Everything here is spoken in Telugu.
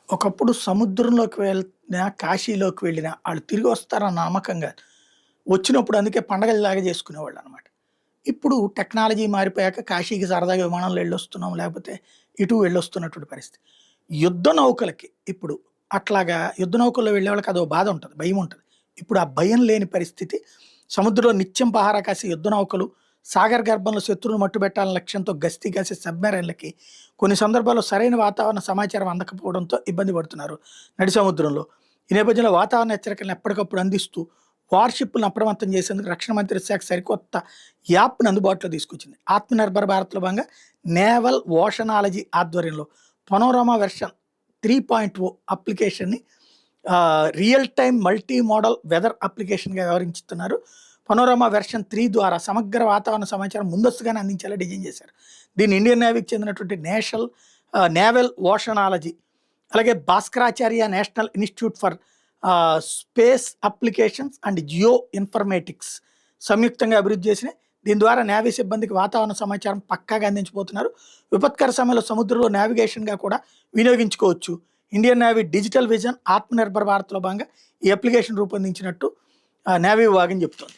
ఒకప్పుడు సముద్రంలోకి వెళ్ళినా, కాశీలోకి వెళ్ళినా ఆళ్ళు తిరిగి వస్తారన్న నమ్మకంగా వచ్చినప్పుడు అందుకే పండగల్లాగా చేసుకునేవాళ్ళనమాట. ఇప్పుడు టెక్నాలజీ మారిపోయాక కాశీకి సరదాగా విమానంలో ఎళ్ళొస్తున్నాం. లేకపోతే ఇటు వెళ్ళొస్తున్నటువంటి పరిస్థితి. యుద్ధ నౌకలకి ఇప్పుడు అట్లాగా యుద్ధ నౌకల్లో వెళ్ళేవాళ్ళకి అదో బాధ ఉంటది. భయముంటది. ఇప్పుడు ఆ భయం లేని పరిస్థితి. సముద్రంలో నిత్యం పహారా కాసే యుద్ధ నౌకలు, సాగర గర్భంలో శత్రువులను మట్టుబెట్టాలనే లక్ష్యంతో గస్తీ కాసే సబ్‌మెరైన్‌లకి కొన్ని సందర్భాల్లో సరైన వాతావరణ సమాచారం అందకపోవడంతో ఇబ్బంది పడుతున్నారు నడి సముద్రంలో. ఈ నేపథ్యంలో వాతావరణ హెచ్చరికలను ఎప్పటికప్పుడు అందిస్తూ వార్‌షిప్‌లను అప్రమత్తం చేసేందుకు రక్షణ మంత్రిత్వ శాఖ సరికొత్త యాప్‌ని అందుబాటులో తీసుకొచ్చింది. ఆత్మనిర్భర్ భారత్‌లో భాగంగా నేవల్ ఓషనాలజీ ఆధ్వర్యంలో పనోరమా వెర్షన్ 3.0 అప్లికేషన్‌ని real time multi model weather అప్లికేషన్‌గా వ్యవహరిస్తున్నారు. పనోరమా వెర్షన్ 3 ద్వారా సమగ్ర వాతావరణ సమాచారం ముందస్తుగానే అందించేలా డిజైన్ చేశారు. దీన్ని ఇండియన్ నేవీకి చెందినటువంటి నేవల్ ఓషనాలజీ, అలాగే Bhaskaracharya national institute for space applications and Jio informatics సంయుక్తంగా అభివృద్ధి చేసినాయి. దీని ద్వారా నేవీ సిబ్బందికి వాతావరణ సమాచారం పక్కాగా అందించబోతున్నారు. విపత్కర సమయంలో సముద్రంలో నావిగేషన్‌గా కూడా వినియోగించుకోవచ్చు. Indian Navy digital vision Atmanirbhar భారత్‌లో భాగంగా ఈ అప్లికేషన్ రూపొందించినట్టు నేవీ విభాగం చెప్తోంది.